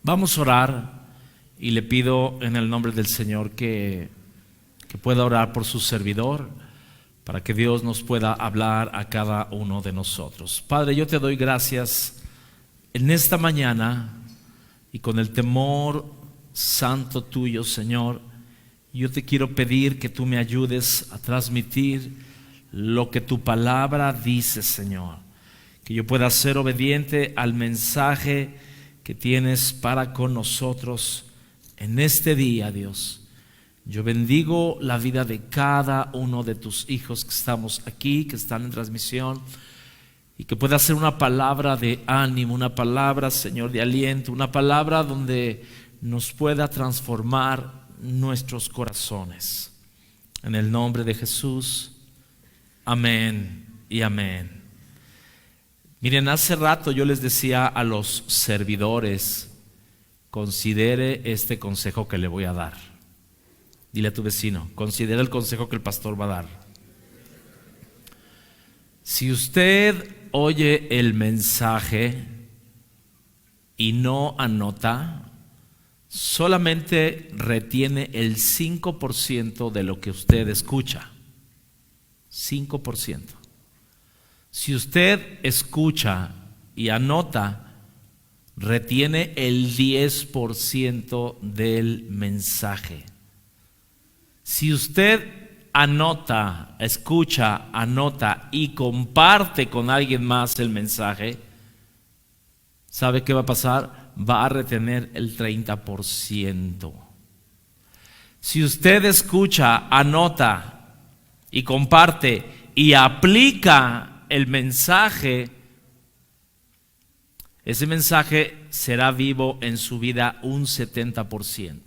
Vamos a orar y le pido en el nombre del Señor que pueda orar por su servidor para que Dios nos pueda hablar a cada uno de nosotros. Padre, yo te doy gracias en esta mañana y con el temor santo tuyo, Señor, yo te quiero pedir que tú me ayudes a transmitir lo que tu palabra dice, Señor, que yo pueda ser obediente al mensaje que tienes para con nosotros en este día, Dios. Yo bendigo la vida de cada uno de tus hijos que estamos aquí, que están en transmisión, y que pueda ser una palabra de ánimo, una palabra, Señor, de aliento, una palabra donde nos pueda transformar nuestros corazones. En el nombre de Jesús, amén y amén. Miren, hace rato yo les decía a los servidores, considere este consejo que le voy a dar. Dile a tu vecino, considera el consejo que el pastor va a dar. Si usted oye el mensaje y no anota, solamente retiene el 5% de lo que usted escucha. 5%. Si usted escucha y anota, retiene el 10% del mensaje. Si usted anota, escucha, anota y comparte con alguien más el mensaje, ¿sabe qué va a pasar? Va a retener el 30%. Si usted escucha, anota y comparte y aplica el mensaje, ese mensaje será vivo en su vida un 70%.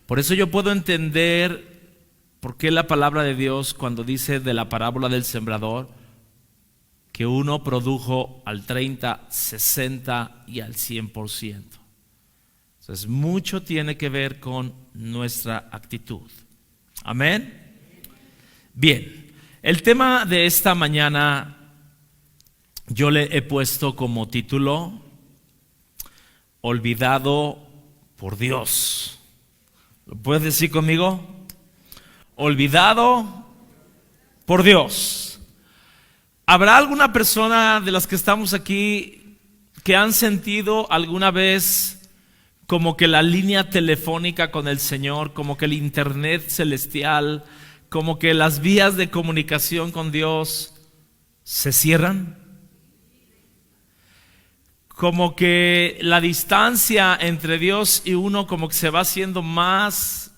Por eso yo puedo entender por qué la palabra de Dios, cuando dice de la parábola del sembrador, que uno produjo al 30, 60 y al 100%. Entonces, mucho tiene que ver con nuestra actitud. Amén. Bien, el tema de esta mañana yo le he puesto como título: Olvidado por Dios. ¿Lo puedes decir conmigo? Olvidado por Dios. ¿Habrá alguna persona de las que estamos aquí que han sentido alguna vez como que la línea telefónica con el Señor, como que el internet celestial, como que las vías de comunicación con Dios se cierran? Como que la distancia entre Dios y uno como que se va haciendo más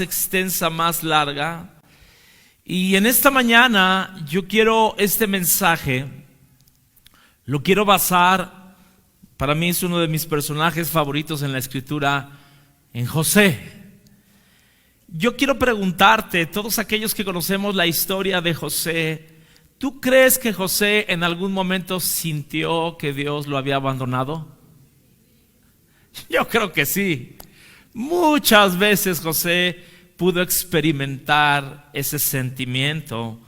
extensa, más larga. Y en esta mañana yo quiero este mensaje, lo quiero basar, para mí es uno de mis personajes favoritos en la Escritura, en José. Yo quiero preguntarte, todos aquellos que conocemos la historia de José, ¿tú crees que José en algún momento sintió que Dios lo había abandonado? Yo creo que sí. Muchas veces José pudo experimentar ese sentimiento.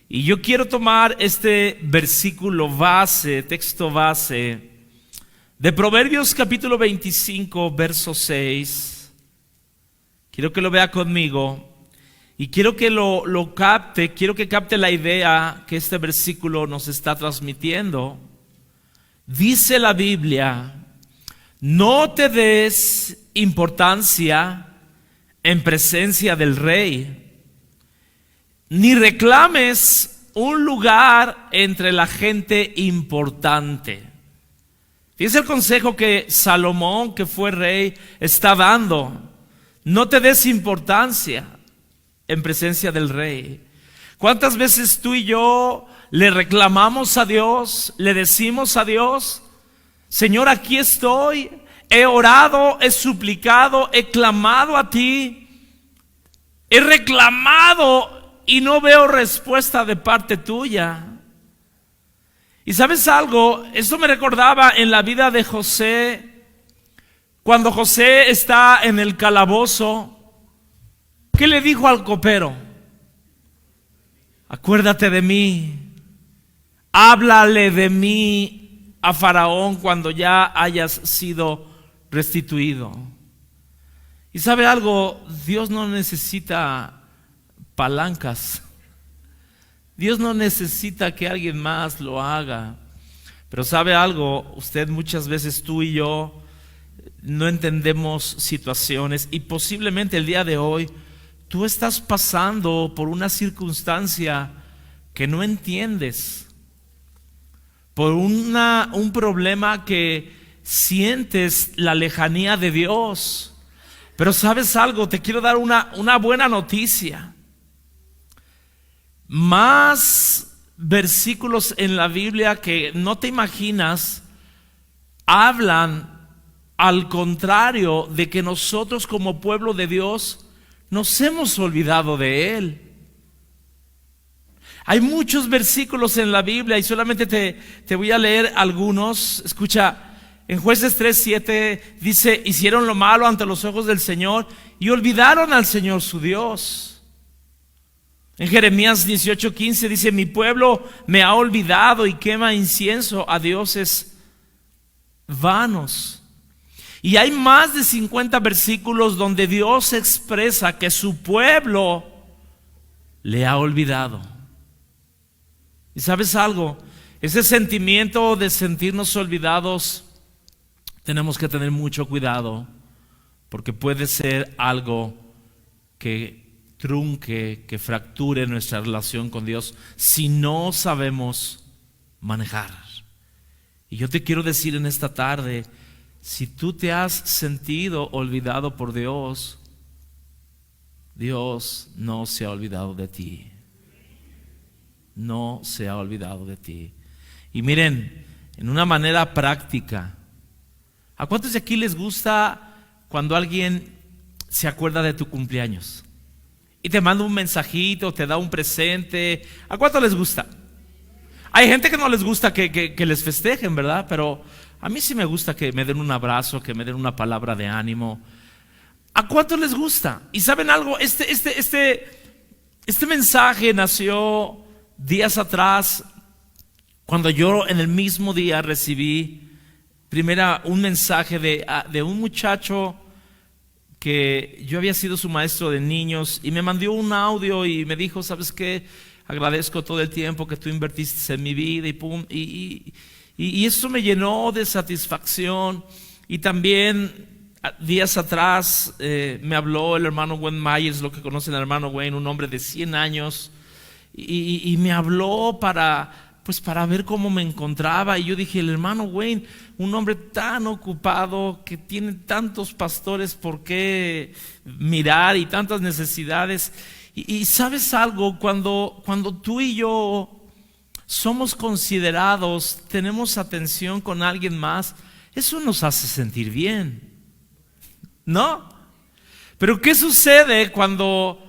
Y yo quiero tomar este versículo base, texto base, de Proverbios capítulo 25, verso 6. Quiero que lo vea conmigo. Y quiero que lo capte, quiero que capte la idea que este versículo nos está transmitiendo. Dice la Biblia: no te des importancia en presencia del rey, ni reclames un lugar entre la gente importante. Fíjese el consejo que Salomón, que fue rey, está dando. No te des importancia en presencia del rey. ¿Cuántas veces tú y yo le reclamamos a Dios, le decimos a Dios: Señor, aquí estoy, he orado, he suplicado, he clamado a ti, he reclamado y no veo respuesta de parte tuya? Y ¿sabes algo? Esto me recordaba en la vida de José, cuando José está en el calabozo. ¿Qué le dijo al copero? Acuérdate de mí, háblale de mí a Faraón cuando ya hayas sido restituido. Y sabe algo, Dios no necesita palancas. Dios no necesita que alguien más lo haga. Pero sabe algo, usted muchas veces, tú y yo, no entendemos situaciones y posiblemente el día de hoy tú estás pasando por una circunstancia que no entiendes, por un problema que sientes la lejanía de Dios. Pero ¿sabes algo? Te quiero dar una buena noticia. Más versículos en la Biblia que no te imaginas hablan al contrario de que nosotros como pueblo de Dios nos hemos olvidado de Él. Hay muchos versículos en la Biblia y solamente te voy a leer algunos. Escucha, en Jueces 3:7 dice: hicieron lo malo ante los ojos del Señor y olvidaron al Señor su Dios. En Jeremías 18:15 dice: mi pueblo me ha olvidado y quema incienso a dioses vanos. Y hay más de 50 versículos donde Dios expresa que su pueblo le ha olvidado. ¿Y sabes algo? Ese sentimiento de sentirnos olvidados, tenemos que tener mucho cuidado, porque puede ser algo que trunque, que fracture nuestra relación con Dios si no sabemos manejar. Y yo te quiero decir en esta tarde, si tú te has sentido olvidado por Dios, Dios no se ha olvidado de ti. No se ha olvidado de ti. Y miren, en una manera práctica, ¿a cuántos de aquí les gusta cuando alguien se acuerda de tu cumpleaños y te manda un mensajito, te da un presente? ¿A cuántos les gusta? Hay gente que no les gusta que les festejen, ¿verdad? Pero a mí sí me gusta que me den un abrazo, que me den una palabra de ánimo. ¿A cuántos les gusta? Y ¿saben algo? Este mensaje nació días atrás, cuando yo en el mismo día recibí un mensaje de un muchacho que yo había sido su maestro de niños, y me mandó un audio y me dijo: ¿sabes qué? Agradezco todo el tiempo que tú invertiste en mi vida, y pum, y eso me llenó de satisfacción. Y también días atrás me habló el hermano Wayne Myers, lo que conocen al hermano Wayne, un hombre de 100 años, y me habló para ver cómo me encontraba. Y yo dije: el hermano Wayne, un hombre tan ocupado, que tiene tantos pastores por qué mirar y tantas necesidades. Y ¿sabes algo? Cuando tú y yo somos considerados, tenemos atención con alguien más, eso nos hace sentir bien, ¿no? Pero ¿qué sucede cuando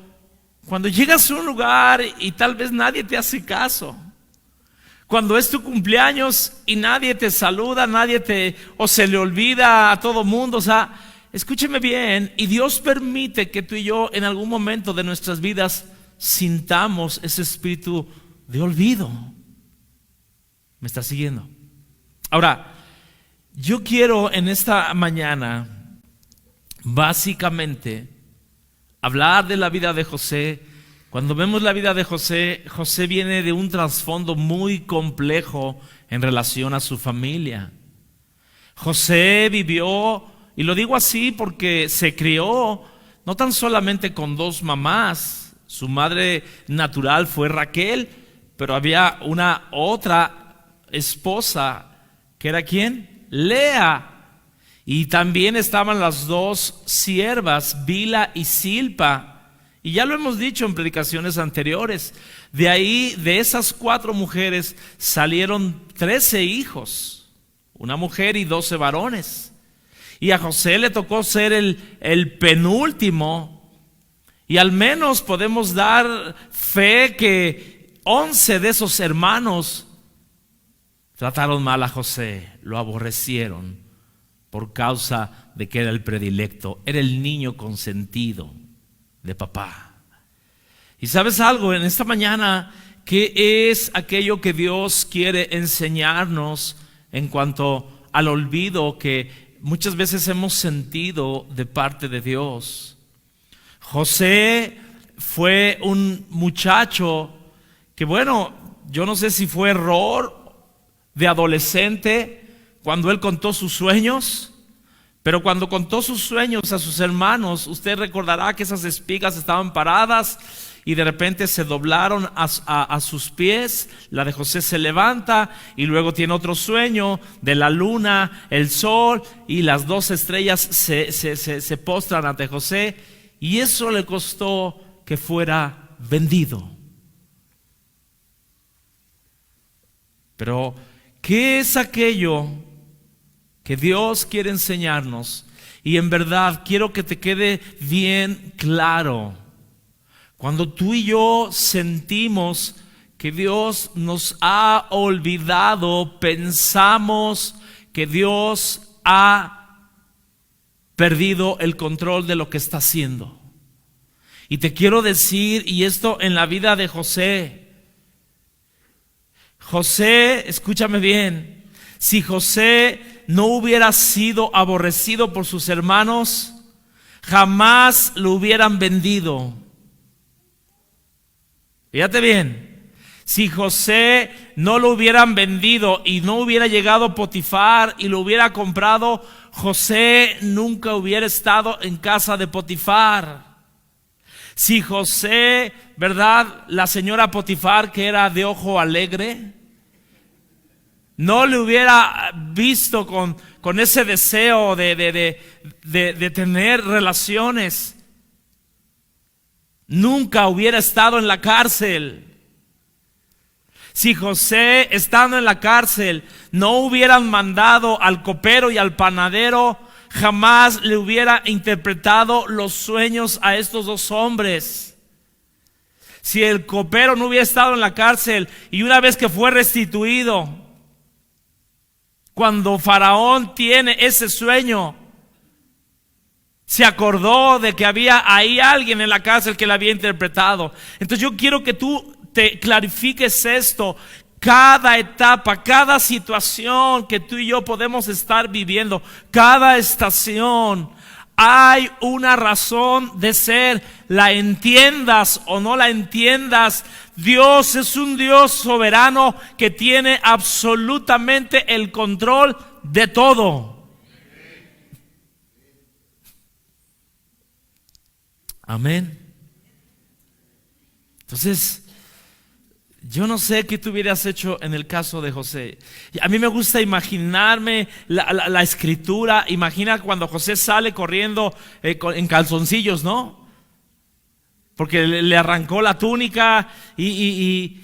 llegas a un lugar y tal vez nadie te hace caso? Cuando es tu cumpleaños y nadie te saluda, o se le olvida a todo mundo. O sea, escúcheme bien, y Dios permite que tú y yo en algún momento de nuestras vidas sintamos ese espíritu de olvido. ¿Me está siguiendo? Ahora, yo quiero en esta mañana básicamente hablar de la vida de José. Cuando vemos la vida de José, José viene de un trasfondo muy complejo en relación a su familia. José vivió, y lo digo así porque se crió no tan solamente con dos mamás. Su madre natural fue Raquel, pero había una otra esposa, que era ¿quién? Lea. Y también estaban las dos siervas, Bila y Silpa. Y ya lo hemos dicho en predicaciones anteriores. De ahí, de esas 4 mujeres, salieron 13 hijos, una mujer y 12 varones. Y a José le tocó ser el penúltimo. Y al menos podemos dar fe que 11 de esos hermanos trataron mal a José, lo aborrecieron por causa de que era el predilecto, era el niño consentido de papá. Y ¿sabes algo? En esta mañana, ¿qué es aquello que Dios quiere enseñarnos en cuanto al olvido que muchas veces hemos sentido de parte de Dios. José fue un muchacho que, bueno, yo no sé si fue error de adolescente cuando él contó sus sueños, pero cuando contó sus sueños a sus hermanos, usted recordará que esas espigas estaban paradas y de repente se doblaron a sus pies. La de José se levanta y luego tiene otro sueño de la luna, el sol y las dos estrellas se postran ante José, y eso le costó que fuera vendido. Pero ¿qué es aquello que Dios quiere enseñarnos? Y en verdad quiero que te quede bien claro. Cuando tú y yo sentimos que Dios nos ha olvidado, pensamos que Dios ha perdido el control de lo que está haciendo. Y te quiero decir, y esto en la vida de José, escúchame bien, si José no hubiera sido aborrecido por sus hermanos, jamás lo hubieran vendido. Fíjate bien, si José no lo hubieran vendido y no hubiera llegado Potifar y lo hubiera comprado, José nunca hubiera estado en casa de Potifar. Si José, ¿verdad? La señora Potifar, que era de ojo alegre, no le hubiera visto con ese deseo de tener relaciones, nunca hubiera estado en la cárcel. Si José, estando en la cárcel, no hubieran mandado al copero y al panadero, jamás le hubiera interpretado los sueños a estos dos hombres. Si el copero no hubiera estado en la cárcel y una vez que fue restituido, cuando Faraón tiene ese sueño, se acordó de que había ahí alguien en la cárcel que le había interpretado. Entonces yo quiero que tú te clarifiques esto. Cada etapa, cada situación que tú y yo podemos estar viviendo, cada estación, hay una razón de ser. La entiendas o no la entiendas, Dios es un Dios soberano que tiene absolutamente el control de todo. Amén. Entonces, yo no sé qué tú hubieras hecho en el caso de José. A mí me gusta imaginarme la escritura. Imagina cuando José sale corriendo en calzoncillos, ¿no? Porque le arrancó la túnica y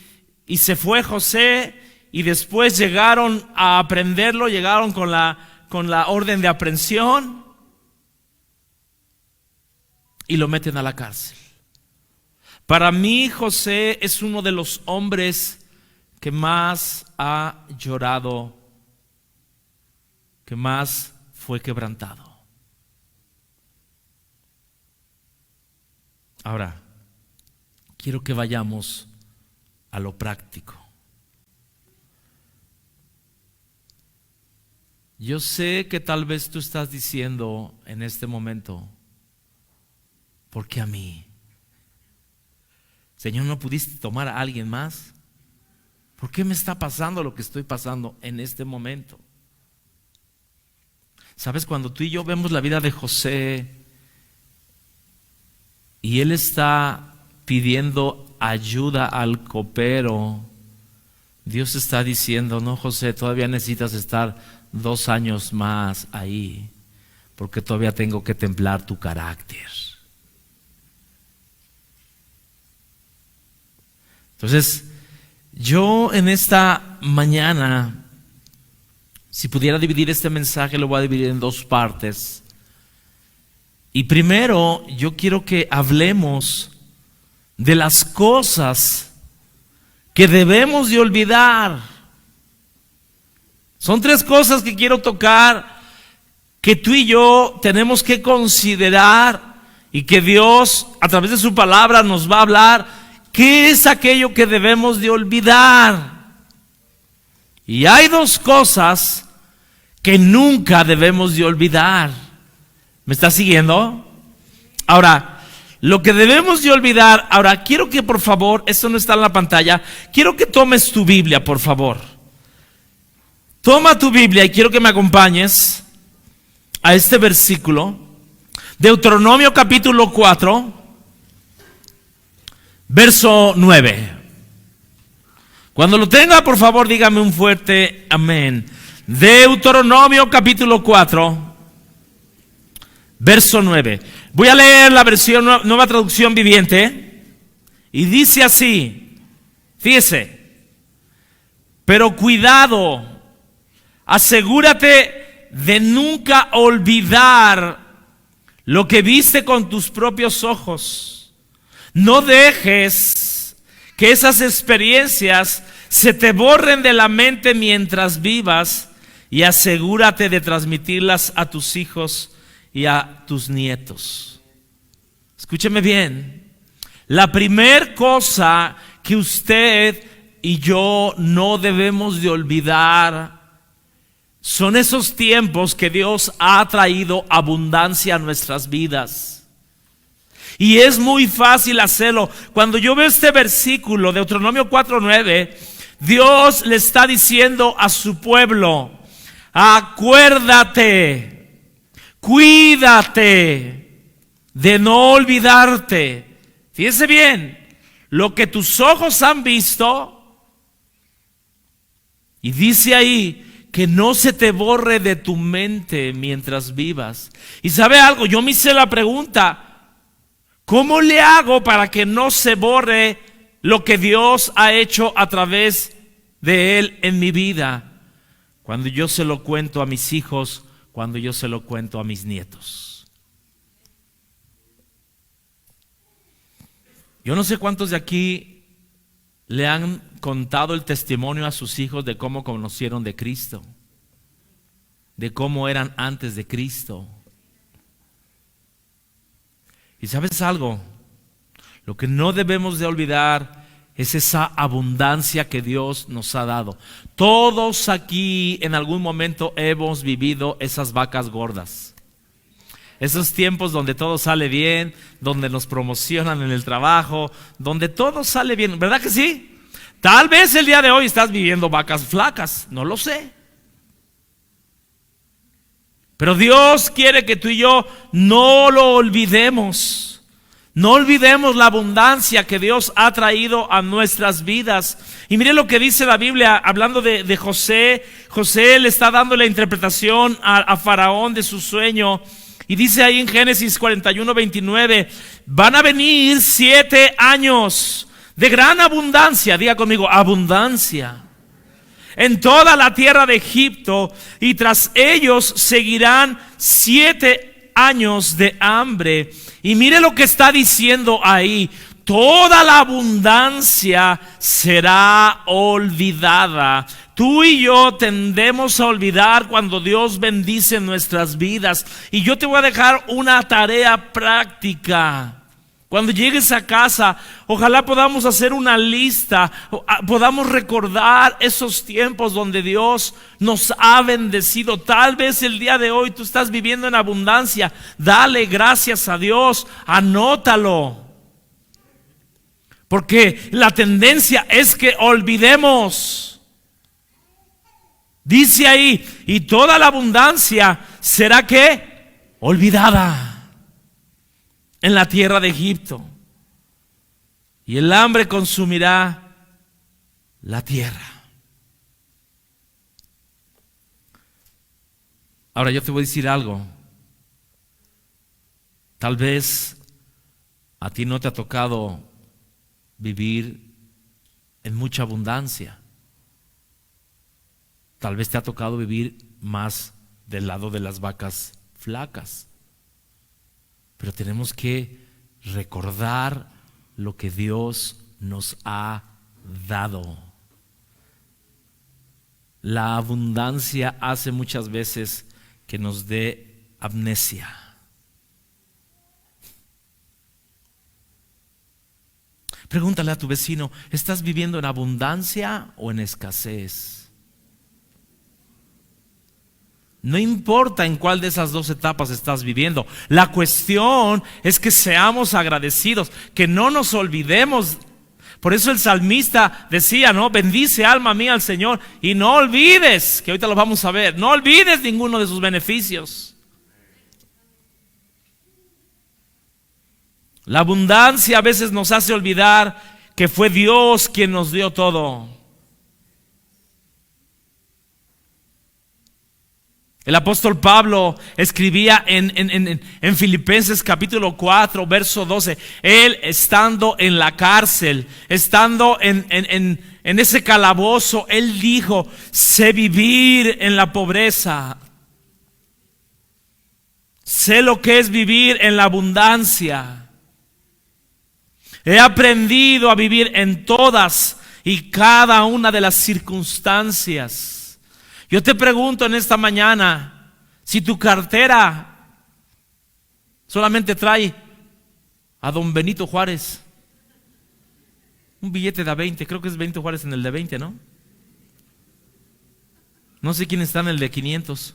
se fue José, y después llegaron a aprenderlo, llegaron con la orden de aprehensión y lo meten a la cárcel. Para mí, José es uno de los hombres que más ha llorado, que más fue quebrantado. Ahora, quiero que vayamos a lo práctico. Yo sé que tal vez tú estás diciendo en este momento, ¿por qué a mí? Señor, ¿no pudiste tomar a alguien más? ¿Por qué me está pasando lo que estoy pasando en este momento? ¿Sabes? Cuando tú y yo vemos la vida de José y él está pidiendo ayuda al copero, Dios está diciendo, no, José, todavía necesitas estar 2 años más ahí, porque todavía tengo que templar tu carácter. Entonces, yo en esta mañana, si pudiera dividir este mensaje, lo voy a dividir en 2 partes. Y primero, yo quiero que hablemos de las cosas que debemos de olvidar. Son 3 cosas que quiero tocar, que tú y yo tenemos que considerar, y que Dios, a través de su palabra, nos va a hablar. ¿Qué es aquello que debemos de olvidar? Y hay 2 cosas que nunca debemos de olvidar. ¿Me está siguiendo? Ahora, lo que debemos de olvidar, ahora quiero que por favor, esto no está en la pantalla, quiero que tomes tu Biblia, por favor. Toma tu Biblia y quiero que me acompañes a este versículo, Deuteronomio capítulo 4, verso 9. Cuando lo tenga, por favor, dígame un fuerte amén. Deuteronomio capítulo 4, verso 9. Voy a leer la versión Nueva Traducción Viviente y dice así, fíjese, pero cuidado, asegúrate de nunca olvidar lo que viste con tus propios ojos. No dejes que esas experiencias se te borren de la mente mientras vivas y asegúrate de transmitirlas a tus hijos y a tus nietos. Escúcheme bien. La primer cosa que usted y yo no debemos de olvidar son esos tiempos que Dios ha traído abundancia a nuestras vidas. Y es muy fácil hacerlo. Cuando yo veo este versículo, Deuteronomio 4:9, Dios le está diciendo a su pueblo: acuérdate, cuídate de no olvidarte. Fíjense bien, lo que tus ojos han visto, y dice ahí que no se te borre de tu mente mientras vivas. Y sabe algo, yo me hice la pregunta, ¿cómo le hago para que no se borre lo que Dios ha hecho a través de Él en mi vida? Cuando yo se lo cuento a mis hijos, cuando yo se lo cuento a mis nietos. Yo no sé cuántos de aquí le han contado el testimonio a sus hijos de cómo conocieron de Cristo, de cómo eran antes de Cristo. Y ¿sabes algo? Lo que no debemos de olvidar es esa abundancia que Dios nos ha dado. Todos aquí en algún momento hemos vivido esas vacas gordas. Esos tiempos donde todo sale bien, donde nos promocionan en el trabajo, donde todo sale bien, ¿verdad que sí? Tal vez el día de hoy estás viviendo vacas flacas, no lo sé. Pero Dios quiere que tú y yo no lo olvidemos. No olvidemos la abundancia que Dios ha traído a nuestras vidas. Y mire lo que dice la Biblia hablando de José. José le está dando la interpretación a Faraón de su sueño. Y dice ahí en Génesis 41:29, van a venir 7 años de gran abundancia. Diga conmigo, abundancia. En toda la tierra de Egipto, y tras ellos seguirán 7 años de hambre. Y mire lo que está diciendo ahí: toda la abundancia será olvidada. Tú y yo tendemos a olvidar cuando Dios bendice nuestras vidas. Y yo te voy a dejar una tarea práctica. Cuando llegues a casa, ojalá podamos hacer una lista, podamos recordar esos tiempos donde Dios nos ha bendecido. Tal vez el día de hoy tú estás viviendo en abundancia. Dale gracias a Dios, anótalo. Porque la tendencia es que olvidemos. Dice ahí, y toda la abundancia será ¿qué? Olvidada en la tierra de Egipto, y el hambre consumirá la tierra. Ahora yo te voy a decir algo. Tal vez a ti no te ha tocado vivir en mucha abundancia. Tal vez te ha tocado vivir más del lado de las vacas flacas. Pero tenemos que recordar lo que Dios nos ha dado. La abundancia hace muchas veces que nos dé amnesia. Pregúntale a tu vecino, ¿estás viviendo en abundancia o en escasez? No importa en cuál de esas dos etapas estás viviendo. La cuestión es que seamos agradecidos, que no nos olvidemos. Por eso el salmista decía, ¿no? Bendice alma mía al Señor y no olvides, que ahorita lo vamos a ver, no olvides ninguno de sus beneficios. La abundancia a veces nos hace olvidar que fue Dios quien nos dio todo. El apóstol Pablo escribía en Filipenses capítulo 4, verso 12. Él estando en la cárcel, estando en ese calabozo, él dijo, sé vivir en la pobreza. Sé lo que es vivir en la abundancia. He aprendido a vivir en todas y cada una de las circunstancias. Yo te pregunto en esta mañana, si tu cartera solamente trae a don Benito Juárez, un billete de a 20, creo que es Benito Juárez en el de 20, ¿no? No sé quién está en el de 500.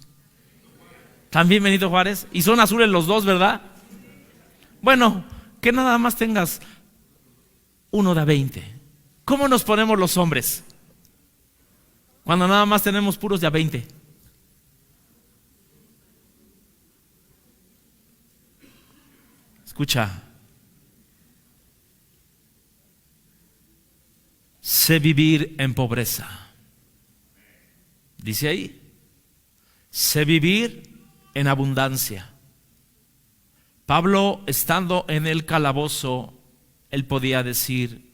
También Benito Juárez, y son azules los dos, ¿verdad? Bueno, que nada más tengas uno de a 20. ¿Cómo nos ponemos los hombres cuando nada más tenemos puros de a 20? Escucha. Sé vivir en pobreza. Dice ahí. Sé vivir en abundancia. Pablo, estando en el calabozo, él podía decir,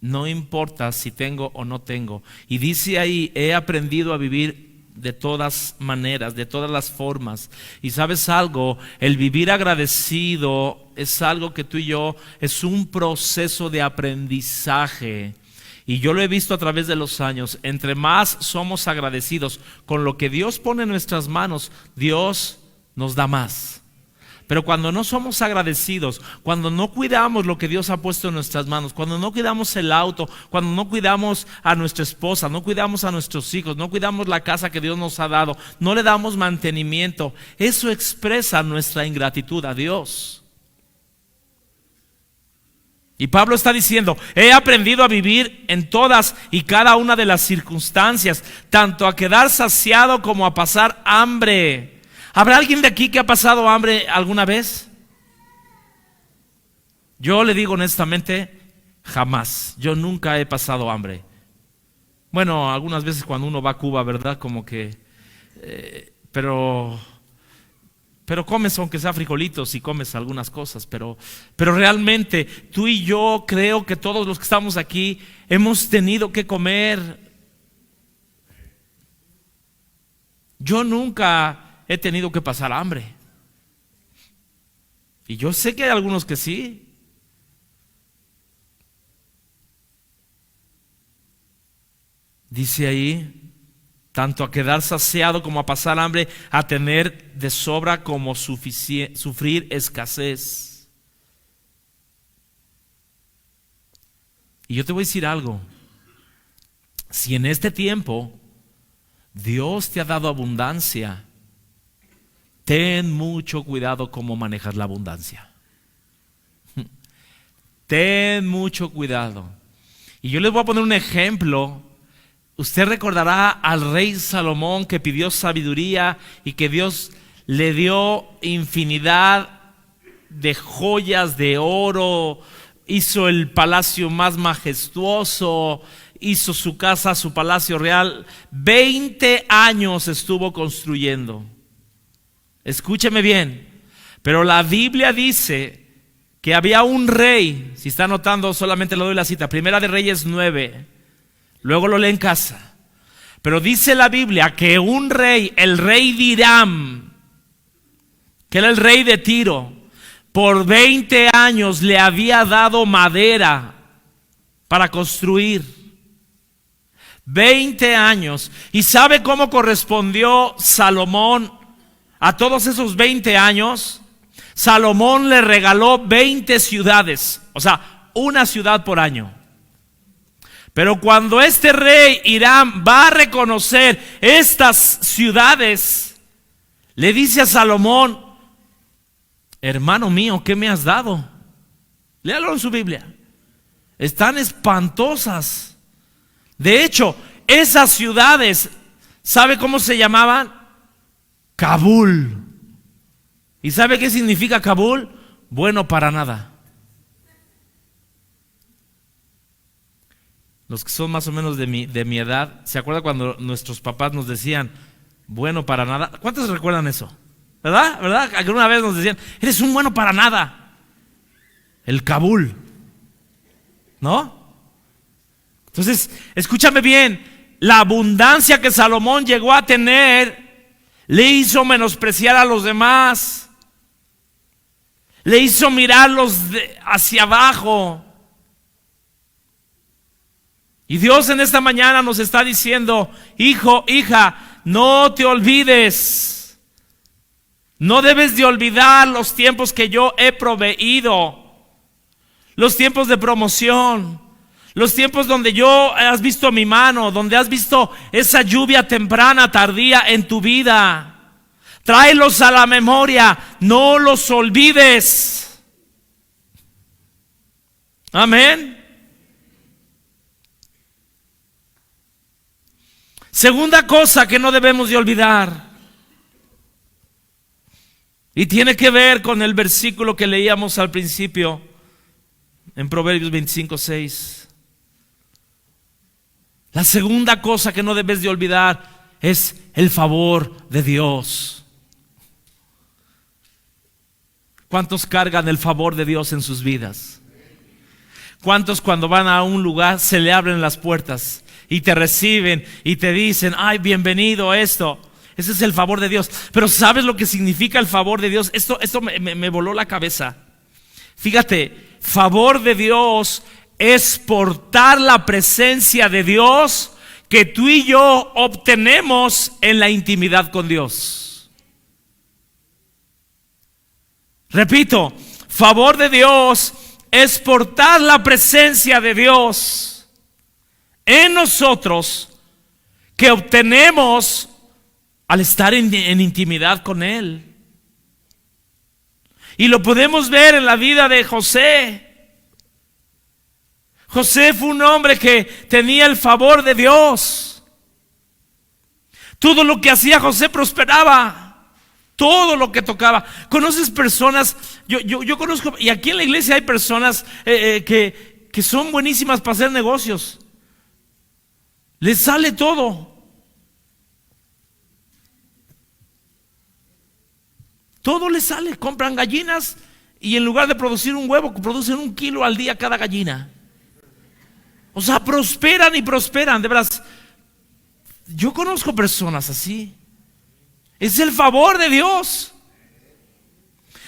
no importa si tengo o no tengo. Y dice ahí, he aprendido a vivir de todas maneras, de todas las formas. Y sabes algo, el vivir agradecido es algo que tú y yo, es un proceso de aprendizaje. Y yo lo he visto a través de los años. Entre más somos agradecidos con lo que Dios pone en nuestras manos, Dios nos da más. Pero cuando no somos agradecidos, cuando no cuidamos lo que Dios ha puesto en nuestras manos, cuando no cuidamos el auto, cuando no cuidamos a nuestra esposa, no cuidamos a nuestros hijos, no cuidamos la casa que Dios nos ha dado, no le damos mantenimiento, eso expresa nuestra ingratitud a Dios. Y Pablo está diciendo, he aprendido a vivir en todas y cada una de las circunstancias, tanto a quedar saciado como a pasar hambre. ¿Habrá alguien de aquí que ha pasado hambre alguna vez? Yo le digo honestamente, jamás. Yo nunca he pasado hambre. Bueno, algunas veces cuando uno va a Cuba, ¿verdad? Como que, pero comes aunque sea frijolitos y comes algunas cosas, pero realmente tú y yo, creo que todos los que estamos aquí hemos tenido que comer. Yo nunca he tenido que pasar hambre. Y yo sé que hay algunos que sí. Dice ahí, tanto a quedar saciado como a pasar hambre, a tener de sobra como sufrir escasez. Y yo te voy a decir algo. Si en este tiempo Dios te ha dado abundancia, ten mucho cuidado cómo manejas la abundancia. Ten mucho cuidado. Y yo les voy a poner un ejemplo. Usted recordará al rey Salomón que pidió sabiduría y que Dios le dio infinidad de joyas de oro, hizo el palacio más majestuoso, hizo su casa, su palacio real. 20 años estuvo construyendo. Escúcheme bien, pero la Biblia dice que había un rey, si está anotando solamente le doy la cita, Primera de Reyes 9, luego lo lee en casa, pero dice la Biblia que un rey, el rey de Hiram, que era el rey de Tiro, por 20 años le había dado madera para construir. 20 años. ¿Y sabe cómo correspondió Salomón a todos esos 20 años? Salomón le regaló 20 ciudades, o sea, una ciudad por año. Pero cuando este rey Hiram va a reconocer estas ciudades, le dice a Salomón: hermano mío, ¿qué me has dado? Léalo en su Biblia. Están espantosas. De hecho, esas ciudades, ¿sabe cómo se llamaban? Kabul. ¿Y sabe qué significa Kabul? Bueno para nada. Los que son más o menos de mi edad, ¿se acuerdan cuando nuestros papás nos decían bueno para nada? ¿Cuántos recuerdan eso? ¿Verdad? ¿Verdad? Alguna vez nos decían: eres un bueno para nada. El Kabul, ¿no? Entonces, escúchame bien. La abundancia que Salomón llegó a tener le hizo menospreciar a los demás. Le hizo mirarlos hacia abajo. Y Dios en esta mañana nos está diciendo: hijo, hija, no te olvides. No debes de olvidar los tiempos que yo he proveído. Los tiempos de promoción. Los tiempos donde yo has visto mi mano, donde has visto esa lluvia temprana, tardía en tu vida. Tráelos a la memoria, no los olvides. Amén. Segunda cosa que no debemos de olvidar, y tiene que ver con el versículo que leíamos al principio en Proverbios 25:6. La segunda cosa que no debes de olvidar es el favor de Dios. ¿Cuántos cargan el favor de Dios en sus vidas? ¿Cuántos cuando van a un lugar se le abren las puertas y te reciben y te dicen: ay, bienvenido esto? Ese es el favor de Dios. Pero ¿sabes lo que significa el favor de Dios? Esto me voló la cabeza. Fíjate, favor de Dios es portar la presencia de Dios que tú y yo obtenemos en la intimidad con Dios. Repito, favor de Dios es portar la presencia de Dios en nosotros que obtenemos al estar en intimidad con Él. Y lo podemos ver en la vida de José. José fue un hombre que tenía el favor de Dios. Todo lo que hacía José prosperaba. Todo lo que tocaba. ¿Conoces personas? Yo conozco, y aquí en la iglesia hay personas que son buenísimas para hacer negocios. Les sale todo. Todo les sale. Compran gallinas y en lugar de producir un huevo, producen 1 kilo al día cada gallina. O sea, prosperan y prosperan, de veras. Yo conozco personas así. Es el favor de Dios.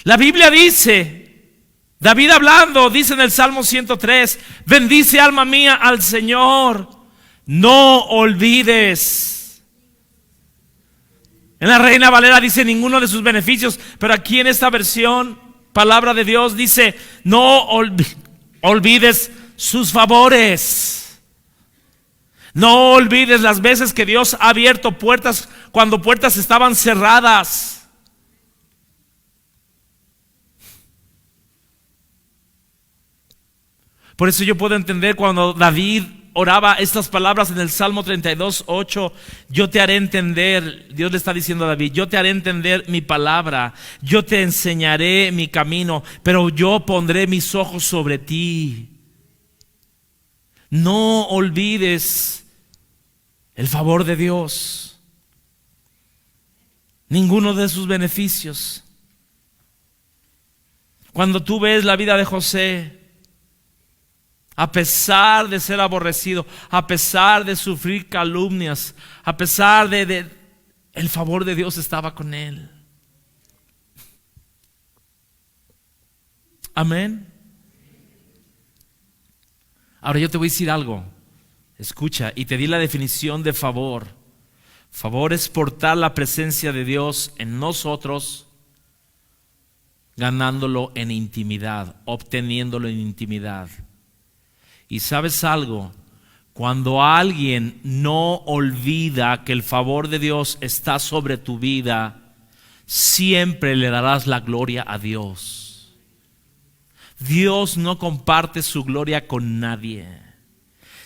La Biblia dice, David hablando, dice en el Salmo 103: bendice alma mía al Señor, no olvides. En la Reina Valera dice: ninguno de sus beneficios. Pero aquí en esta versión, palabra de Dios, dice: no olvides sus favores. No olvides las veces que Dios ha abierto puertas cuando puertas estaban cerradas. Por eso yo puedo entender cuando David oraba estas palabras en el Salmo 32:8: yo te haré entender. Dios le está diciendo a David: yo te haré entender mi palabra, yo te enseñaré mi camino, pero yo pondré mis ojos sobre ti. No olvides el favor de Dios, ninguno de sus beneficios. Cuando tú ves la vida de José, a pesar de ser aborrecido, a pesar de sufrir calumnias, a pesar de el favor de Dios estaba con él. Amén. Ahora yo te voy a decir algo. Escucha, y te di la definición de favor. Favor es portar la presencia de Dios en nosotros, ganándolo en intimidad, obteniéndolo en intimidad. Y ¿sabes algo? Cuando alguien no olvida que el favor de Dios está sobre tu vida, siempre le darás la gloria a Dios. Dios no comparte su gloria con nadie.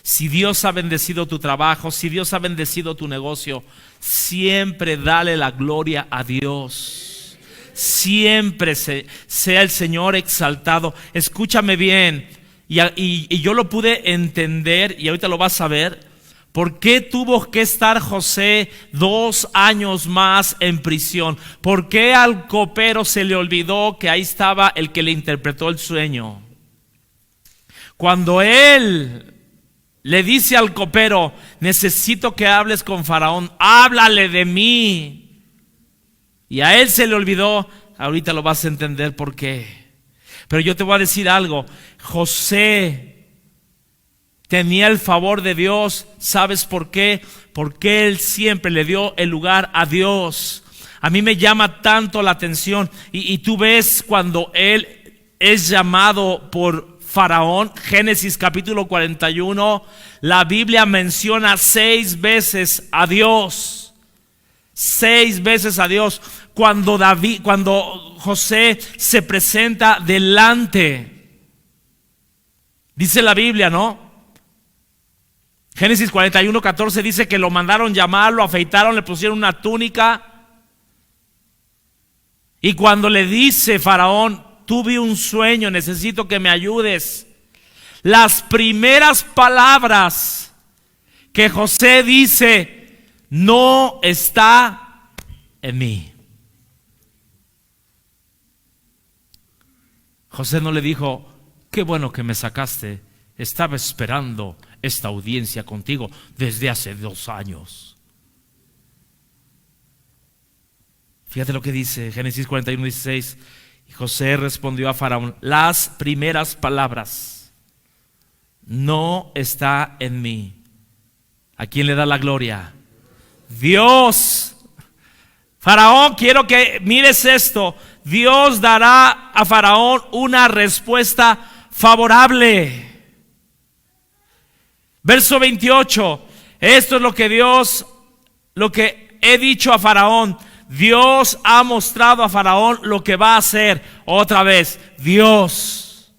Si Dios ha bendecido tu trabajo, si Dios ha bendecido tu negocio, siempre dale la gloria a Dios. Siempre sea el Señor exaltado. Escúchame bien, y yo lo pude entender, y ahorita lo vas a ver. ¿Por qué tuvo que estar José 2 años más en prisión? ¿Por qué al copero se le olvidó que ahí estaba el que le interpretó el sueño? Cuando él le dice al copero: necesito que hables con Faraón, háblale de mí, y a él se le olvidó. Ahorita lo vas a entender por qué. Pero yo te voy a decir algo: José tenía el favor de Dios. ¿Sabes por qué? Porque él siempre le dio el lugar a Dios. A mí me llama tanto la atención, y tú ves cuando él es llamado por Faraón, Génesis capítulo 41, la Biblia menciona 6 veces a Dios. 6 veces a Dios. Cuando José se presenta delante, dice la Biblia, ¿no? Génesis 41:14 dice que lo mandaron llamar, lo afeitaron, le pusieron una túnica. Y cuando le dice Faraón: tuve un sueño, necesito que me ayudes, las primeras palabras que José dice: no está en mí. José no le dijo: qué bueno que me sacaste, estaba esperando esta audiencia contigo desde hace 2 años. Fíjate lo que dice Génesis 41:16. Y José respondió a Faraón: las primeras palabras: no está en mí. ¿A quién le da la gloria? Dios. Faraón, quiero que mires esto. Dios dará a Faraón una respuesta favorable. Verso 28. Esto es lo que he dicho a Faraón. Dios ha mostrado a Faraón lo que va a hacer. Otra vez, Dios.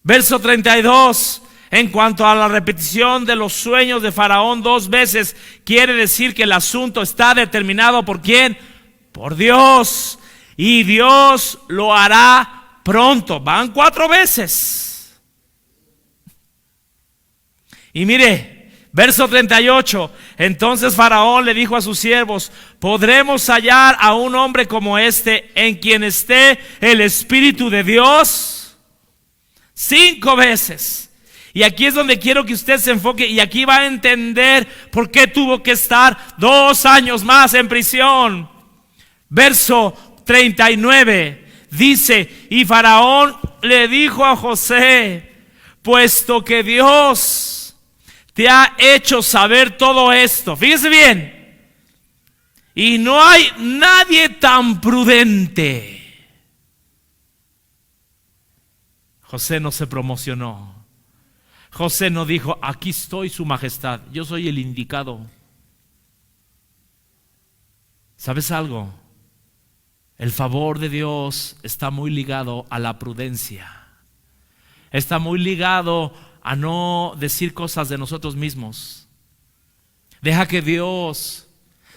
Verso 32. En cuanto a la repetición de los sueños de Faraón 2 veces, quiere decir que el asunto está determinado ¿por quién? Por Dios. Y Dios lo hará pronto. Van 4 veces. Y mire, verso 38. Entonces Faraón le dijo a sus siervos: ¿podremos hallar a un hombre como este en quien esté el Espíritu de Dios? 5 veces. Y aquí es donde quiero que usted se enfoque, y aquí va a entender por qué tuvo que estar 2 años más en prisión. Verso 39 dice: y Faraón le dijo a José: puesto que Dios te ha hecho saber todo esto, fíjese bien, y no hay nadie tan prudente. José no se promocionó. José no dijo: aquí estoy, su majestad, yo soy el indicado. ¿Sabes algo? El favor de Dios está muy ligado a la prudencia. Está muy ligado a no decir cosas de nosotros mismos. Deja que Dios,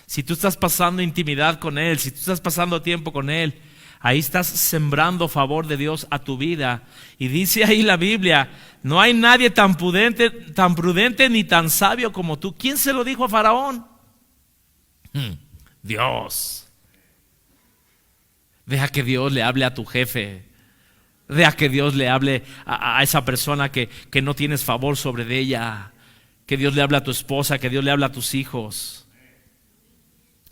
si tú estás pasando intimidad con Él, si tú estás pasando tiempo con Él, ahí estás sembrando favor de Dios a tu vida. Y dice ahí la Biblia: no hay nadie tan prudente ni tan sabio como tú. ¿Quién se lo dijo a Faraón? Dios. Deja que Dios le hable a tu jefe. Deja que Dios le hable a esa persona que no tienes favor sobre ella. Que Dios le hable a tu esposa, que Dios le hable a tus hijos.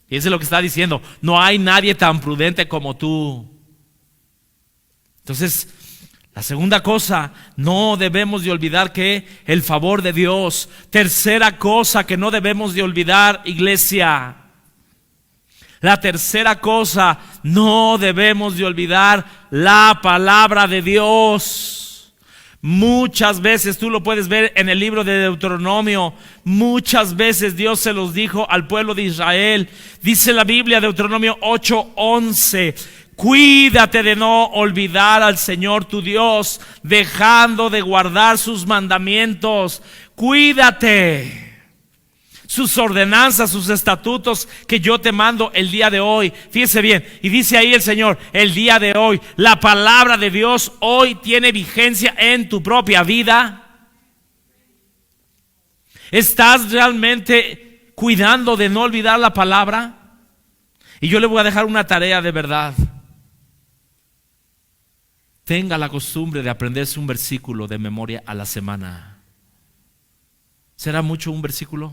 Y eso es lo que está diciendo: no hay nadie tan prudente como tú. Entonces, la segunda cosa, no debemos de olvidar que el favor de Dios. Tercera cosa que no debemos de olvidar, iglesia. La tercera cosa, no debemos de olvidar la palabra de Dios. Muchas veces, tú lo puedes ver en el libro de Deuteronomio, muchas veces Dios se los dijo al pueblo de Israel. Dice la Biblia, Deuteronomio 8:11: cuídate de no olvidar al Señor tu Dios, dejando de guardar sus mandamientos. Cuídate. Sus ordenanzas, sus estatutos que yo te mando el día de hoy. Fíjese bien, y dice ahí el Señor, el día de hoy. La palabra de Dios hoy tiene vigencia en tu propia vida. ¿Estás realmente cuidando de no olvidar la palabra? Y yo le voy a dejar una tarea de verdad. Tenga la costumbre de aprenderse un versículo de memoria a la semana. ¿Será mucho un versículo?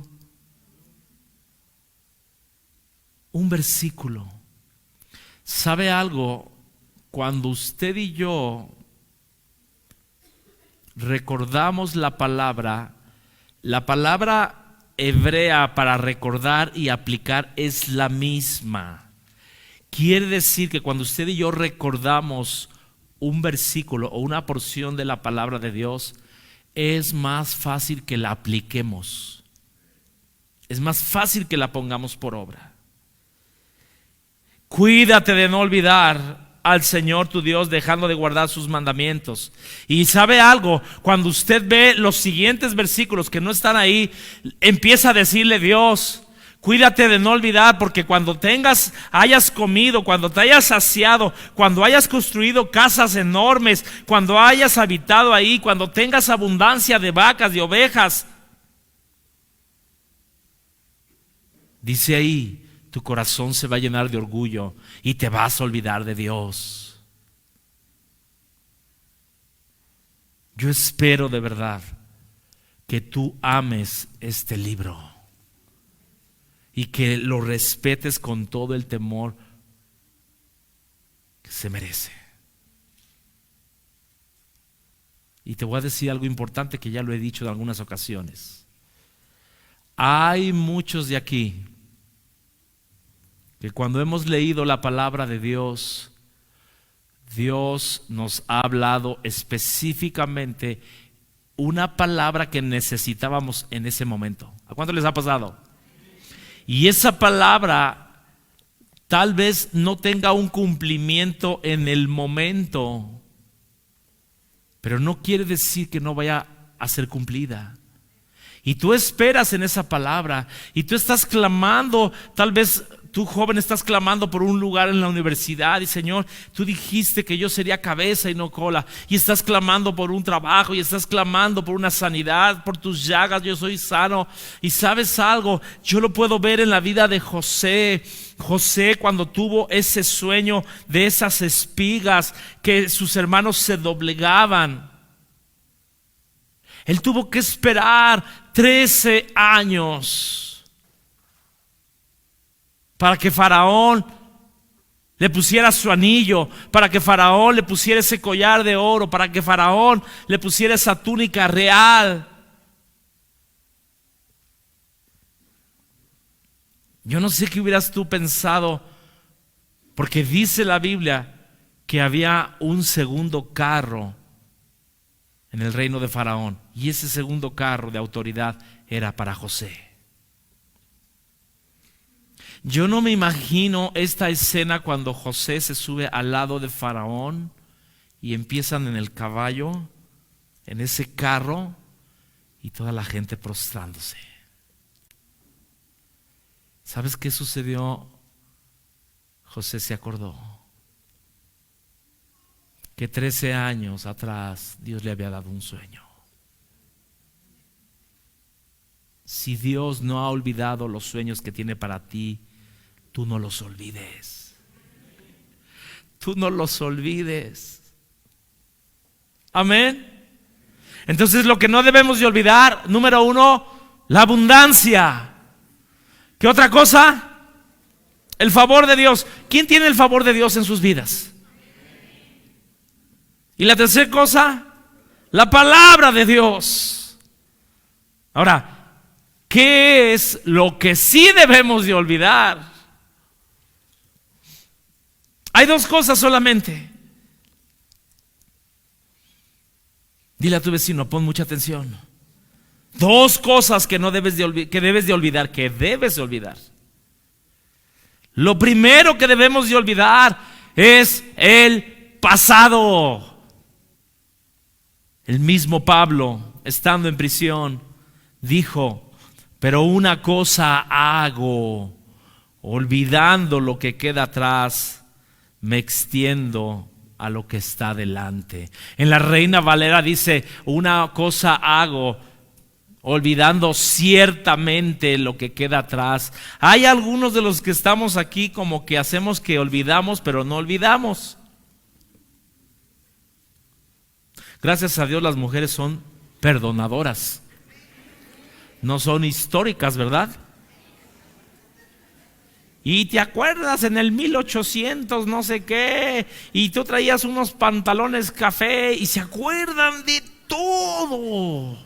Un versículo. ¿Sabe algo? Cuando usted y yo recordamos la palabra hebrea para recordar y aplicar es la misma. Quiere decir que cuando usted y yo recordamos un versículo o una porción de la palabra de Dios, es más fácil que la apliquemos. Es más fácil que la pongamos por obra. Cuídate de no olvidar al Señor tu Dios, dejando de guardar sus mandamientos. Y sabe algo, cuando usted ve los siguientes versículos que no están ahí, empieza a decirle: Dios, cuídate de no olvidar, porque cuando hayas comido, cuando te hayas saciado, cuando hayas construido casas enormes, cuando hayas habitado ahí, cuando tengas abundancia de vacas y ovejas, dice ahí, tu corazón se va a llenar de orgullo y te vas a olvidar de Dios. Yo espero de verdad que tú ames este libro y que lo respetes con todo el temor que se merece. Y te voy a decir algo importante que ya lo he dicho en algunas ocasiones. Hay muchos de aquí que cuando hemos leído la palabra de Dios, Dios nos ha hablado específicamente una palabra que necesitábamos en ese momento. ¿A cuánto les ha pasado? Y esa palabra tal vez no tenga un cumplimiento en el momento, pero no quiere decir que no vaya a ser cumplida. Y tú esperas en esa palabra y tú estás clamando, tal vez tú, joven, estás clamando por un lugar en la universidad y Señor, tú dijiste que yo sería cabeza y no cola, y estás clamando por un trabajo y estás clamando por una sanidad, por tus llagas yo soy sano. Y sabes algo, yo lo puedo ver en la vida de José. José, cuando tuvo ese sueño de esas espigas que sus hermanos se doblegaban, él tuvo que esperar 13 años para que Faraón le pusiera su anillo, para que Faraón le pusiera ese collar de oro, para que Faraón le pusiera esa túnica real. Yo no sé qué hubieras tú pensado, porque dice la Biblia que había un segundo carro en el reino de Faraón, y ese segundo carro de autoridad era para José. Yo no me imagino esta escena cuando José se sube al lado de Faraón y empiezan en el caballo, en ese carro, y toda la gente prostrándose. ¿Sabes qué sucedió? José se acordó que 13 años atrás Dios le había dado un sueño. Si Dios no ha olvidado los sueños que tiene para ti, tú no los olvides. Tú no los olvides. Amén. Entonces, lo que no debemos de olvidar, número 1, la abundancia. ¿Qué otra cosa? El favor de Dios. ¿Quién tiene el favor de Dios en sus vidas? Y la tercera cosa, la palabra de Dios. Ahora, ¿qué es lo que sí debemos de olvidar? Hay dos cosas solamente. Dile a tu vecino, pon mucha atención. Dos cosas que debes de olvidar. Lo primero que debemos de olvidar es el pasado. El mismo Pablo, estando en prisión, dijo: pero una cosa hago, olvidando lo que queda atrás, me extiendo a lo que está delante. En la Reina Valera dice: una cosa hago, olvidando ciertamente lo que queda atrás. Hay algunos de los que estamos aquí como que hacemos que olvidamos, pero no olvidamos. Gracias a Dios las mujeres son perdonadoras. No son históricas, ¿verdad? Y te acuerdas en el 1800 no sé qué, y tú traías unos pantalones café, y se acuerdan de todo.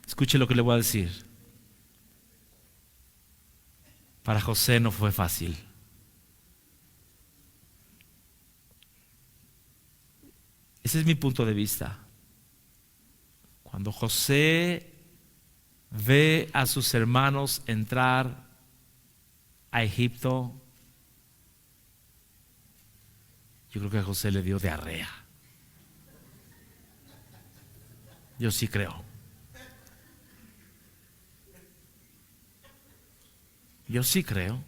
Escuche lo que le voy a decir. Para José no fue fácil. Ese es mi punto de vista. Cuando José ve a sus hermanos entrar a Egipto, yo creo que a José le dio diarrea. Yo sí creo. Yo sí creo.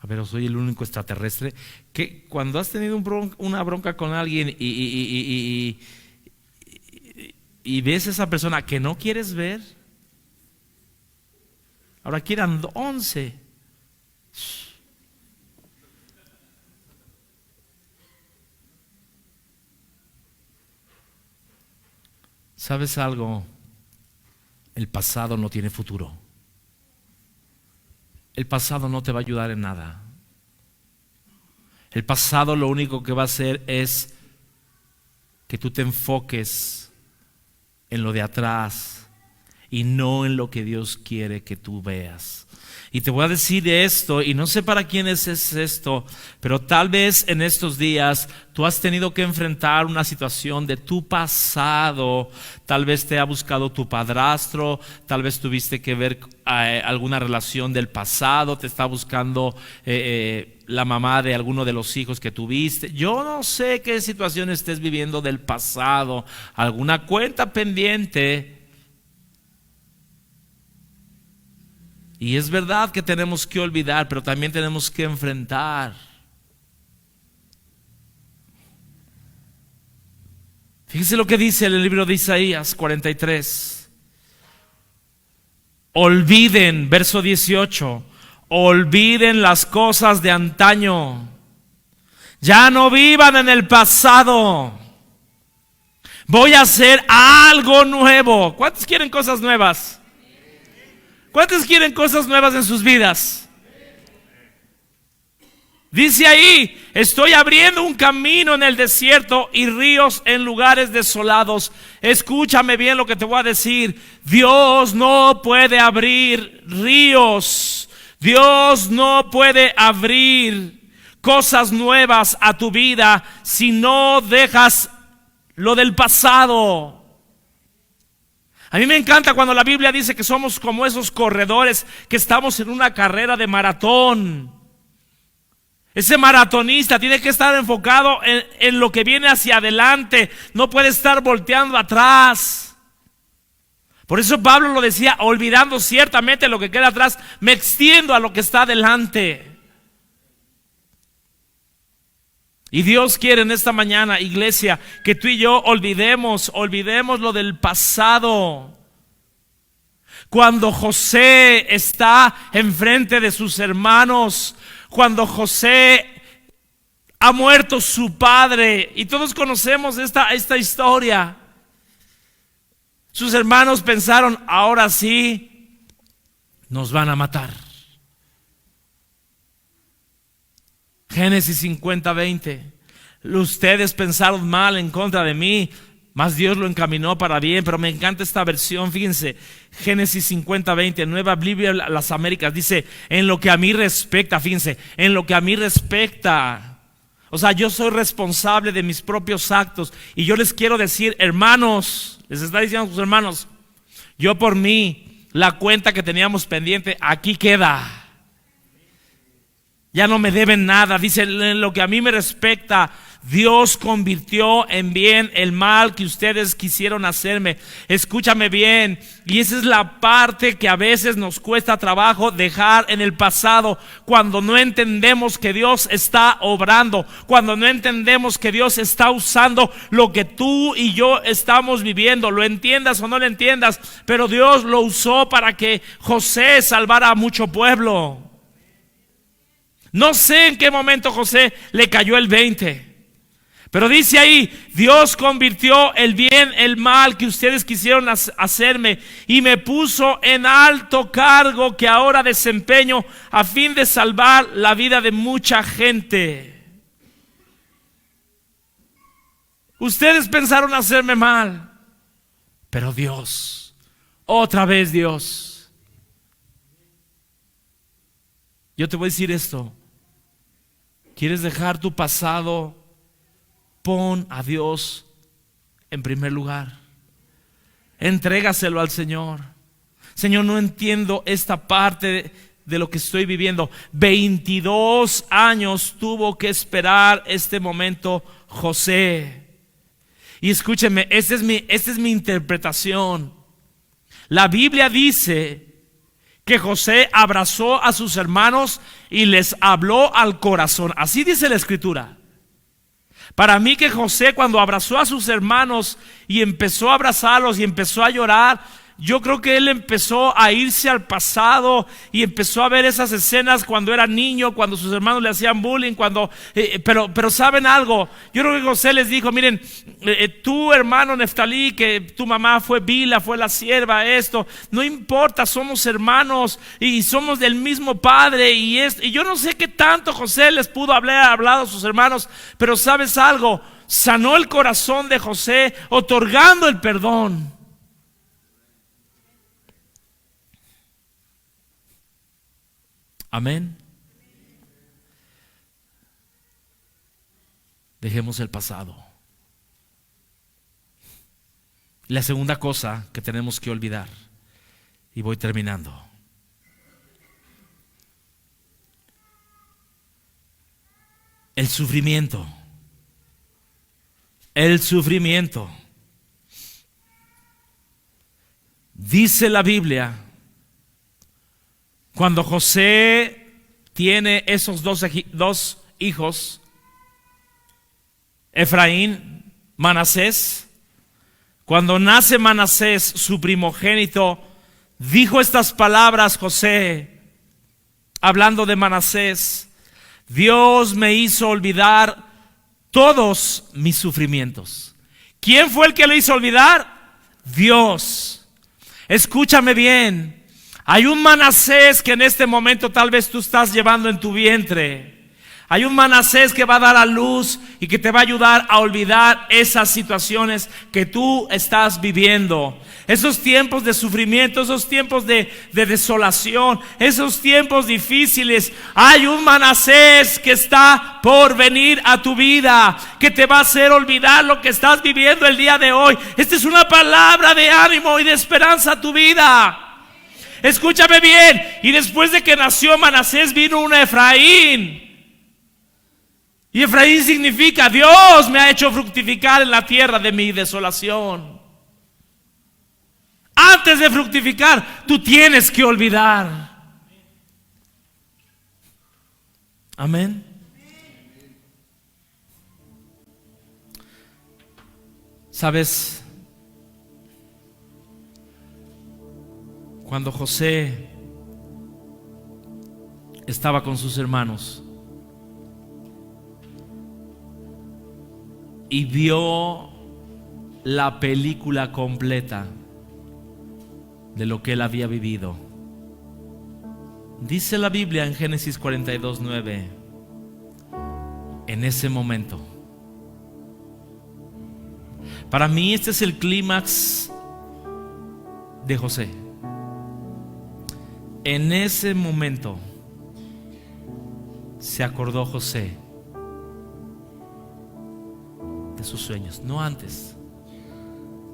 A ver, soy el único extraterrestre que cuando has tenido una bronca con alguien y ves a esa persona que no quieres ver, ahora quieran 11. ¿Sabes algo? El pasado no tiene futuro. El pasado no te va a ayudar en nada. El pasado lo único que va a hacer es que tú te enfoques en lo de atrás y no en lo que Dios quiere que tú veas. Y te voy a decir esto, y no sé para quiénes es esto, pero tal vez en estos días tú has tenido que enfrentar una situación de tu pasado. Tal vez te ha buscado tu padrastro, tal vez tuviste que ver alguna relación del pasado, te está buscando la mamá de alguno de los hijos que tuviste. Yo no sé qué situación estés viviendo del pasado, alguna cuenta pendiente. Y es verdad que tenemos que olvidar, pero también tenemos que enfrentar. Fíjese lo que dice el libro de Isaías 43. Olviden, verso 18, olviden las cosas de antaño. Ya no vivan en el pasado. Voy a hacer algo nuevo. ¿Cuántos quieren cosas nuevas? ¿Cuántos quieren cosas nuevas en sus vidas? Dice ahí: estoy abriendo un camino en el desierto y ríos en lugares desolados. Escúchame bien lo que te voy a decir. Dios no puede abrir ríos. Dios no puede abrir cosas nuevas a tu vida si no dejas lo del pasado. A mí me encanta cuando la Biblia dice que somos como esos corredores que estamos en una carrera de maratón. Ese maratonista tiene que estar enfocado en lo que viene hacia adelante. No puede estar volteando atrás. Por eso Pablo lo decía: olvidando ciertamente lo que queda atrás, me extiendo a lo que está adelante. Y Dios quiere en esta mañana, iglesia, que tú y yo olvidemos lo del pasado. Cuando José está enfrente de sus hermanos, cuando José ha muerto su padre, y todos conocemos esta historia. Sus hermanos pensaron: ahora sí nos van a matar. Génesis 50:20. Ustedes pensaron mal en contra de mí, mas Dios lo encaminó para bien. Pero me encanta esta versión, fíjense, Génesis 50:20, Nueva Biblia Las Américas, dice: en lo que a mí respecta, fíjense, en lo que a mí respecta. O sea, yo soy responsable de mis propios actos. Y yo les quiero decir, hermanos, les está diciendo a sus hermanos, yo por mí, la cuenta que teníamos pendiente, aquí queda. Ya no me deben nada. Dice: en lo que a mí me respecta, Dios convirtió en bien el mal que ustedes quisieron hacerme. Escúchame bien, y esa es la parte que a veces nos cuesta trabajo dejar en el pasado, cuando no entendemos que Dios está obrando, cuando no entendemos que Dios está usando lo que tú y yo estamos viviendo. Lo entiendas o no lo entiendas, pero Dios lo usó para que José salvara a mucho pueblo. No sé en qué momento José le cayó el 20, pero dice ahí: Dios convirtió el bien, el mal que ustedes quisieron hacerme, y me puso en alto cargo que ahora desempeño a fin de salvar la vida de mucha gente. Ustedes pensaron hacerme mal, pero Dios, otra vez Dios. Yo te voy a decir esto: ¿quieres dejar tu pasado? Pon a Dios en primer lugar. Entrégaselo al Señor. Señor, no entiendo esta parte de lo que estoy viviendo. 22 años tuvo que esperar este momento José. Y escúcheme, esta es mi interpretación. La Biblia dice que José abrazó a sus hermanos y les habló al corazón. Así dice la Escritura. Para mí, que José, cuando abrazó a sus hermanos y empezó a abrazarlos y empezó a llorar, yo creo que él empezó a irse al pasado y empezó a ver esas escenas cuando era niño, cuando sus hermanos le hacían bullying, pero ¿saben algo? Yo creo que José les dijo: miren, tú, hermano Neftalí, que tu mamá fue Bila, fue la sierva, esto, no importa, somos hermanos y somos del mismo padre, y yo no sé qué tanto José les pudo haber hablado a sus hermanos, pero ¿sabes algo? Sanó el corazón de José otorgando el perdón. Amén. Dejemos el pasado. La segunda cosa que tenemos que olvidar, y voy terminando: el sufrimiento. El sufrimiento. Dice la Biblia, cuando José tiene esos dos hijos, Efraín, Manasés, cuando nace Manasés, su primogénito, dijo estas palabras José, hablando de Manasés: Dios me hizo olvidar todos mis sufrimientos. ¿Quién fue el que le hizo olvidar? Dios. Escúchame bien. Hay un Manasés que en este momento tal vez tú estás llevando en tu vientre. Hay un Manasés que va a dar a luz y que te va a ayudar a olvidar esas situaciones que tú estás viviendo. Esos tiempos de sufrimiento, esos tiempos de desolación, esos tiempos difíciles. Hay un Manasés que está por venir a tu vida, que te va a hacer olvidar lo que estás viviendo el día de hoy. Esta es una palabra de ánimo y de esperanza a tu vida. Escúchame bien. Y después de que nació Manasés, vino un Efraín. Y Efraín significa: Dios me ha hecho fructificar en la tierra de mi desolación. Antes de fructificar, tú tienes que olvidar. Amén. ¿Sabes? Cuando José estaba con sus hermanos y vio la película completa de lo que él había vivido, dice la Biblia en Génesis 42:9, en ese momento Para mí este es el clímax de José. En ese momento se acordó José de sus sueños, no antes,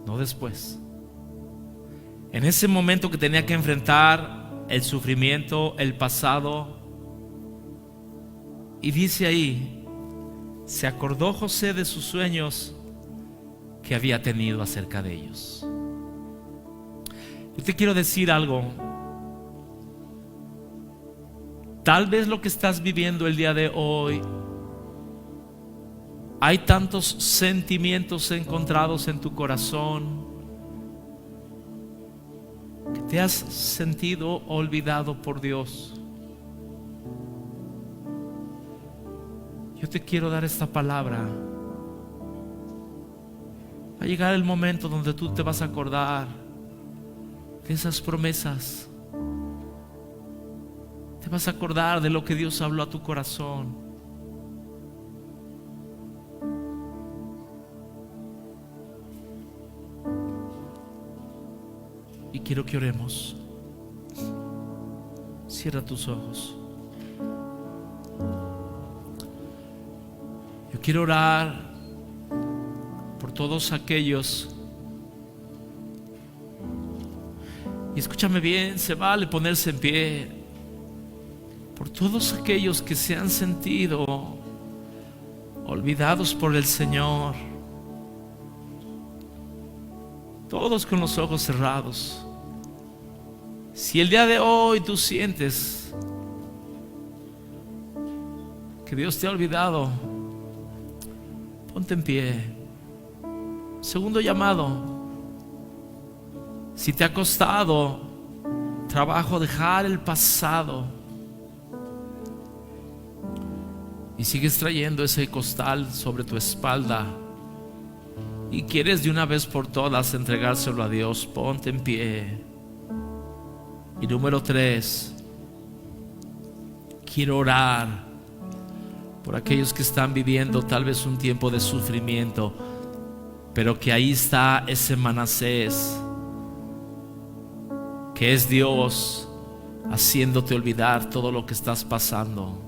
no después. En ese momento que tenía que enfrentar el sufrimiento, el pasado, y dice ahí, se acordó José de sus sueños que había tenido acerca de ellos. Yo te quiero decir algo. Tal vez lo que estás viviendo el día de hoy, hay tantos sentimientos encontrados en tu corazón, que te has sentido olvidado por Dios. Yo te quiero dar esta palabra. Va a llegar el momento donde tú te vas a acordar de esas promesas. Te vas a acordar de lo que Dios habló a tu corazón. Y quiero que oremos. Cierra tus ojos. Yo quiero orar por todos aquellos. Y escúchame bien, se vale ponerse en pie. Por todos aquellos que se han sentido olvidados por el Señor. Todos con los ojos cerrados. Si el día de hoy tú sientes que Dios te ha olvidado, ponte en pie. Segundo llamado. Si te ha costado trabajo dejar el pasado y sigues trayendo ese costal sobre tu espalda y quieres de una vez por todas entregárselo a Dios, ponte en pie. Y número 3, quiero orar por aquellos que están viviendo tal vez un tiempo de sufrimiento, pero que ahí está ese Manasés, que es Dios haciéndote olvidar todo lo que estás pasando.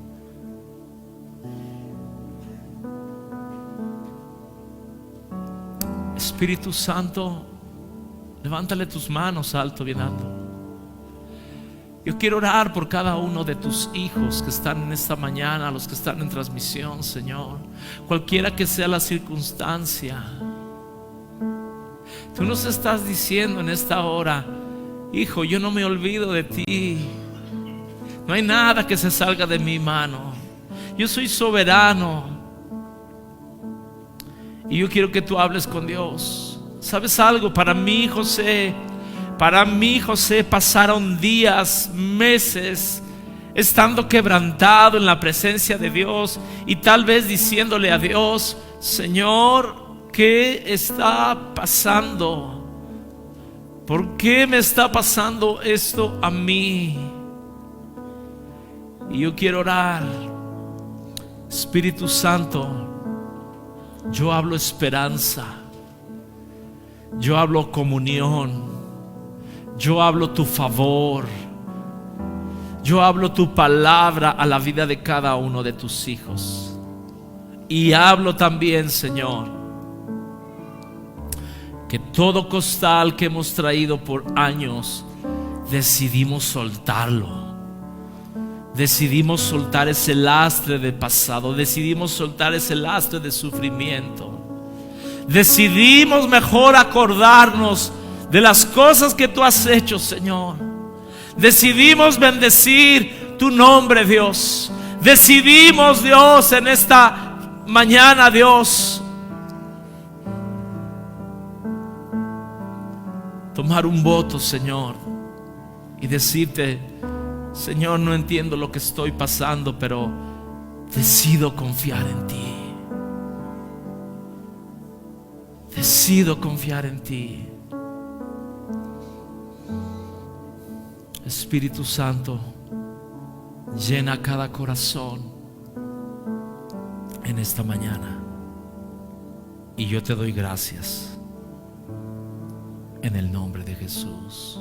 Espíritu Santo, levántale tus manos alto, bien alto. Yo quiero orar por cada uno de tus hijos que están en esta mañana, los que están en transmisión, Señor. Cualquiera que sea la circunstancia, tú nos estás diciendo en esta hora: hijo, yo no me olvido de ti. No hay nada que se salga de mi mano. Yo soy soberano. Y yo quiero que tú hables con Dios. ¿Sabes algo? Para mí, José, pasaron días, meses, estando quebrantado en la presencia de Dios y tal vez diciéndole a Dios: Señor, ¿qué está pasando? ¿Por qué me está pasando esto a mí? Y yo quiero orar. Espíritu Santo, yo hablo esperanza, yo hablo comunión, yo hablo tu favor, yo hablo tu palabra a la vida de cada uno de tus hijos. Y hablo también, Señor, que todo costal que hemos traído por años, decidimos soltarlo. Decidimos soltar ese lastre de pasado. Decidimos soltar ese lastre de sufrimiento. Decidimos mejor acordarnos de las cosas que tú has hecho, Señor. Decidimos bendecir tu nombre, Dios. Decidimos, Dios, en esta mañana, Dios, tomar un voto, Señor, y decirte: Señor, no entiendo lo que estoy pasando, pero decido confiar en ti. Decido confiar en ti. Espíritu Santo, llena cada corazón en esta mañana. Y yo te doy gracias. en el nombre de Jesús.